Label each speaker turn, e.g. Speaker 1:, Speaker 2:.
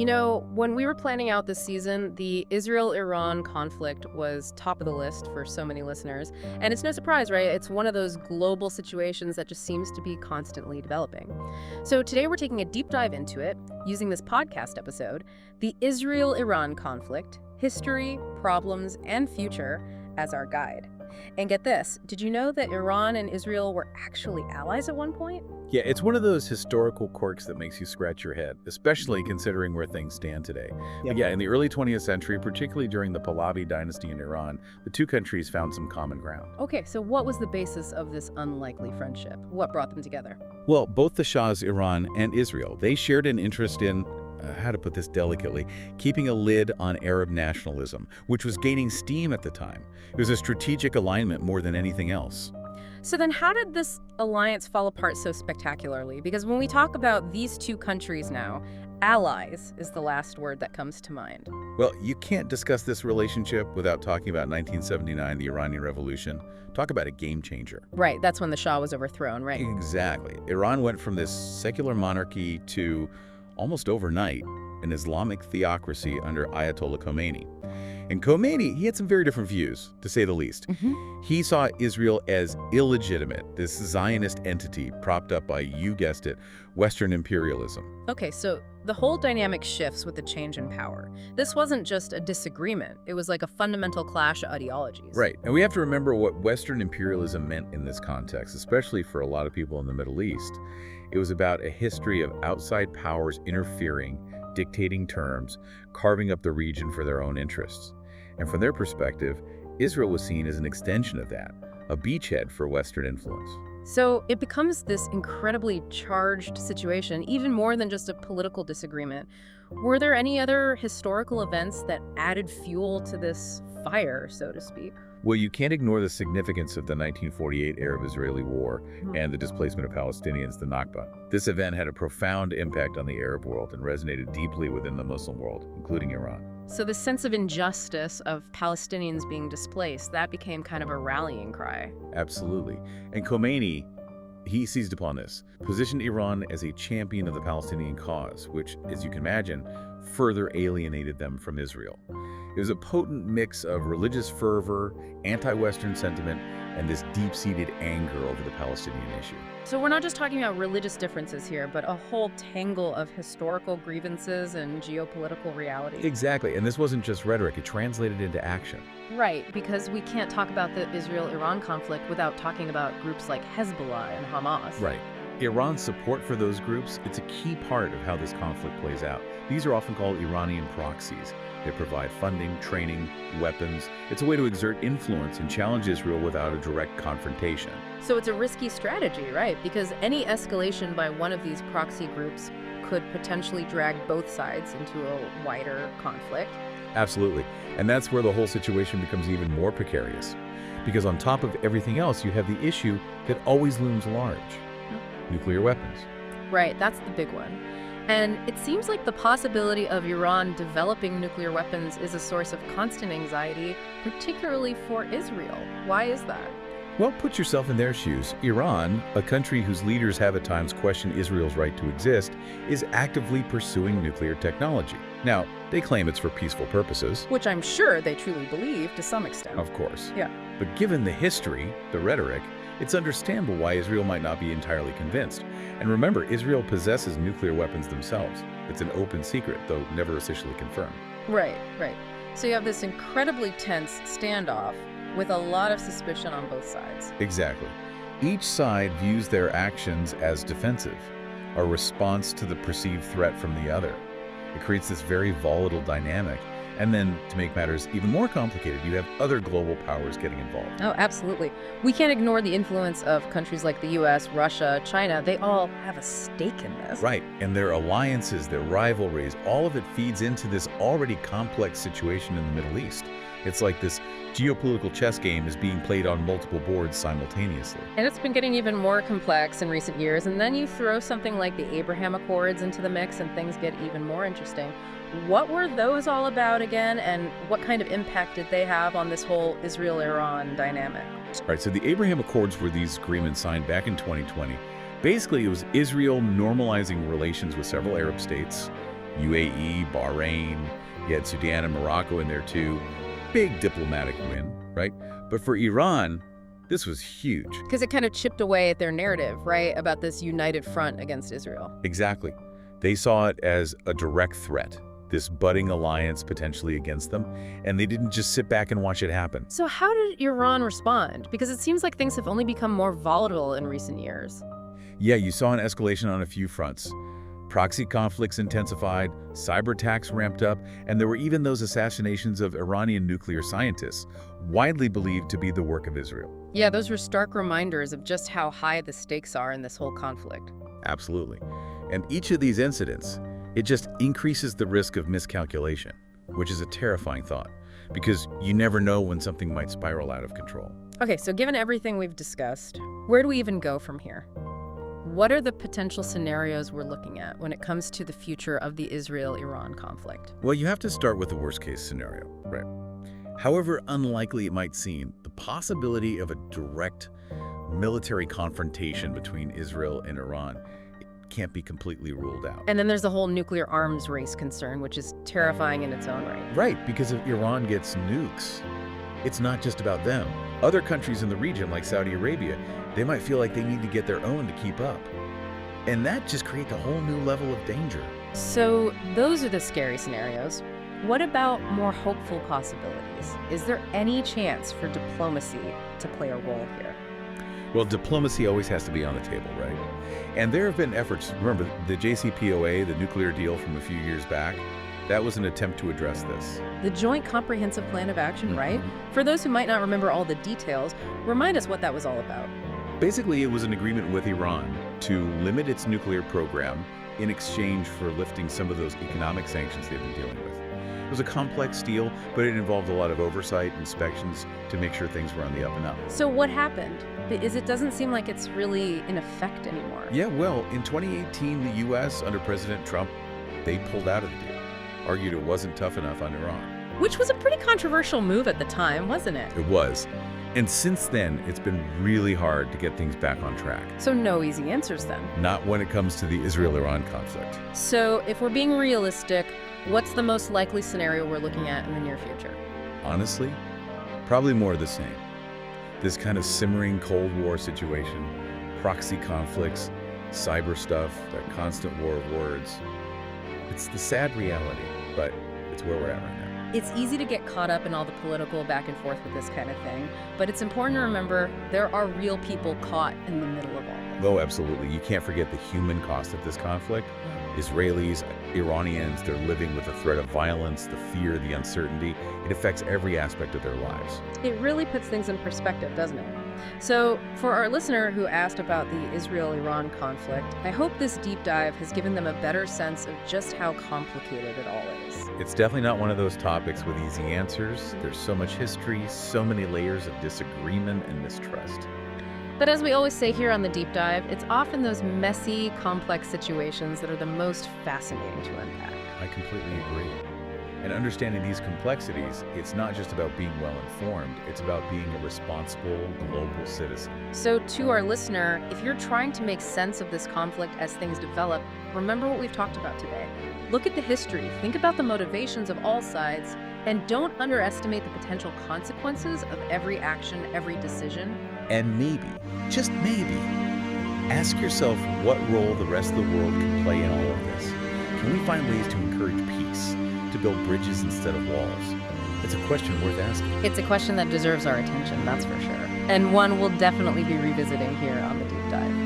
Speaker 1: You know, when we were planning out this season, the Israel-Iran conflict was top of the list for so many listeners. And it's no surprise, right? It's one of those global situations that just seems to be constantly developing. So today we're taking a deep dive into it, using this podcast episode, the Israel-Iran conflict, history, problems, and future as our guide. And get this, did you know that Iran and Israel were actually allies at one point?
Speaker 2: Yeah, it's one of those historical quirks that makes you scratch your head, especially considering where things stand today. But yeah, in the early 20th century, particularly during the Pahlavi dynasty in Iran, the two countries found some common ground.
Speaker 1: Okay, so what was the basis of this unlikely friendship? What brought them together?
Speaker 2: Well, both the Shahs, Iran and Israel, they shared an interest in how to put this delicately, keeping a lid on Arab nationalism, which was gaining steam at the time. It was a strategic alignment more than anything else.
Speaker 1: So then how did this alliance fall apart so spectacularly? Because when we talk about these two countries now, allies is the last word that comes to mind.
Speaker 2: Well, you can't discuss this relationship without talking about 1979, the Iranian Revolution. Talk about a game changer.
Speaker 1: Right, that's when the Shah was overthrown, right?
Speaker 2: Exactly. Iran went from this secular monarchy to, almost overnight, an Islamic theocracy under Ayatollah Khomeini. And Khomeini, he had some very different views, to say the least. He saw Israel as illegitimate, this Zionist entity propped up by, you guessed it, Western imperialism.
Speaker 1: Okay, so the whole dynamic shifts with the change in power. This wasn't just a disagreement. It was like a fundamental clash of ideologies.
Speaker 2: Right, and we have to remember what Western imperialism meant in this context, especially for a lot of people in the Middle East. It was about a history of outside powers interfering, dictating terms, carving up the region for their own interests. And from their perspective, Israel was seen as an extension of that, a beachhead for Western influence.
Speaker 1: So it becomes this incredibly charged situation, even more than just a political disagreement. Were there any other historical events that added fuel to this fire, so to speak?
Speaker 2: Well, you can't ignore the significance of the 1948 Arab-Israeli War and the displacement of Palestinians, the Nakba. This event had a profound impact on the Arab world and resonated deeply within the Muslim world, including Iran.
Speaker 1: So the sense of injustice of Palestinians being displaced, that became kind of a rallying cry.
Speaker 2: Absolutely. And Khomeini, he seized upon this, positioned Iran as a champion of the Palestinian cause, which, as you can imagine, further alienated them from Israel. It was a potent mix of religious fervor, anti-Western sentiment, and this deep-seated anger over the Palestinian issue.
Speaker 1: So we're not just talking about religious differences here, but a whole tangle of historical grievances and geopolitical reality.
Speaker 2: Exactly, and this wasn't just rhetoric, it translated into action.
Speaker 1: Right, because we can't talk about the Israel-Iran conflict without talking about groups like Hezbollah and Hamas.
Speaker 2: Right. Iran's support for those groups, it's a key part of how this conflict plays out. These are often called Iranian proxies. They provide funding, training, weapons. It's a way to exert influence and challenge Israel without a direct confrontation.
Speaker 1: So it's a risky strategy, right? Because any escalation by one of these proxy groups could potentially drag both sides into a wider conflict.
Speaker 2: Absolutely. And that's where the whole situation becomes even more precarious. Because on top of everything else, you have the issue that always looms large. Nuclear weapons.
Speaker 1: Right, that's the big one. And it seems like the possibility of Iran developing nuclear weapons is a source of constant anxiety, particularly for Israel. Why is that?
Speaker 2: Well, put yourself in their shoes. Iran, a country whose leaders have at times questioned Israel's right to exist, is actively pursuing nuclear technology. Now, they claim it's for peaceful purposes.
Speaker 1: Which I'm sure they truly believe to some extent.
Speaker 2: Of course.
Speaker 1: Yeah.
Speaker 2: But given the history, the rhetoric, it's understandable why Israel might not be entirely convinced. And remember, Israel possesses nuclear weapons themselves. It's an open secret, though never officially confirmed.
Speaker 1: Right, right. So you have this incredibly tense standoff with a lot of suspicion on both sides.
Speaker 2: Exactly. Each side views their actions as defensive, a response to the perceived threat from the other. It creates this very volatile dynamic. And then, to make matters even more complicated, you have other global powers getting involved.
Speaker 1: Oh, absolutely. We can't ignore the influence of countries like the US, Russia, China. They all have a stake in this.
Speaker 2: Right, and their alliances, their rivalries, all of it feeds into this already complex situation in the Middle East. It's like this geopolitical chess game is being played on multiple boards simultaneously.
Speaker 1: And it's been getting even more complex in recent years. And then you throw something like the Abraham Accords into the mix and things get even more interesting. What were those all about again, and what kind of impact did they have on this whole Israel-Iran dynamic?
Speaker 2: All right, so the Abraham Accords were these agreements signed back in 2020. Basically, it was Israel normalizing relations with several Arab states, UAE, Bahrain, you had Sudan and Morocco in there too. Big diplomatic win, right? But for Iran, this was huge.
Speaker 1: Because it kind of chipped away at their narrative, right, about this united front against Israel.
Speaker 2: Exactly. They saw it as a direct threat, this budding alliance potentially against them, and they didn't just sit back and watch it happen.
Speaker 1: So how did Iran respond? Because it seems like things have only become more volatile in recent years.
Speaker 2: Yeah, you saw an escalation on a few fronts. Proxy conflicts intensified, cyber attacks ramped up, and there were even those assassinations of Iranian nuclear scientists, widely believed to be the work of Israel.
Speaker 1: Yeah, those were stark reminders of just how high the stakes are in this whole conflict.
Speaker 2: Absolutely. And each of these incidents, it just increases the risk of miscalculation, which is a terrifying thought, because you never know when something might spiral out of control.
Speaker 1: Okay, so given everything we've discussed, where do we even go from here? What are the potential scenarios we're looking at when it comes to the future of the Israel-Iran conflict?
Speaker 2: Well, you have to start with the worst-case scenario, right? However unlikely it might seem, the possibility of a direct military confrontation between Israel and Iran can't be completely ruled out.
Speaker 1: And then there's the whole nuclear arms race concern, which is terrifying in its own right.
Speaker 2: Right, because if Iran gets nukes, it's not just about them. Other countries in the region, like Saudi Arabia, they might feel like they need to get their own to keep up. And that just creates a whole new level of danger.
Speaker 1: So those are the scary scenarios. What about more hopeful possibilities? Is there any chance for diplomacy to play a role here?
Speaker 2: Well, diplomacy always has to be on the table, right? And there have been efforts, remember, the JCPOA, the nuclear deal from a few years back, that was an attempt to address this.
Speaker 1: The Joint Comprehensive Plan of Action, right? For those who might not remember all the details, remind us what that was all about.
Speaker 2: Basically, it was an agreement with Iran to limit its nuclear program in exchange for lifting some of those economic sanctions they've been dealing with. It was a complex deal, but it involved a lot of oversight, inspections to make sure things were on the up and up.
Speaker 1: So what happened? It doesn't seem like it's really in effect anymore.
Speaker 2: Yeah, well, in 2018, the U.S., under President Trump, they pulled out of the deal, argued it wasn't tough enough on Iran.
Speaker 1: Which was a pretty controversial move at the time, wasn't it?
Speaker 2: It was. And since then, it's been really hard to get things back on track.
Speaker 1: So no easy answers then.
Speaker 2: Not when it comes to the Israel-Iran conflict.
Speaker 1: So if we're being realistic, what's the most likely scenario we're looking at in the near future?
Speaker 2: Honestly, probably more of the same. This kind of simmering Cold War situation, proxy conflicts, cyber stuff, that constant war of words. It's the sad reality, but it's where we're at right now.
Speaker 1: It's easy to get caught up in all the political back and forth with this kind of thing, but it's important to remember there are real people caught in the middle of all this.
Speaker 2: Oh, absolutely. You can't forget the human cost of this conflict. Israelis, Iranians, they're living with the threat of violence, the fear, the uncertainty. It affects every aspect of their lives.
Speaker 1: It really puts things in perspective, doesn't it? So, for our listener who asked about the Israel-Iran conflict, I hope this deep dive has given them a better sense of just how complicated it all is.
Speaker 2: It's definitely not one of those topics with easy answers. There's so much history, so many layers of disagreement and mistrust.
Speaker 1: But as we always say here on the Deep Dive, it's often those messy, complex situations that are the most fascinating to unpack.
Speaker 2: I completely agree. And understanding these complexities, it's not just about being well-informed, it's about being a responsible global citizen.
Speaker 1: So to our listener, if you're trying to make sense of this conflict as things develop, remember what we've talked about today. Look at the history, think about the motivations of all sides, and don't underestimate the potential consequences of every action, every decision.
Speaker 2: And maybe, just maybe, ask yourself what role the rest of the world can play in all of this. Can we find ways to encourage peace, to build bridges instead of walls? It's a question worth asking.
Speaker 1: It's a question that deserves our attention, that's for sure. And one we'll definitely be revisiting here on the Deep Dive.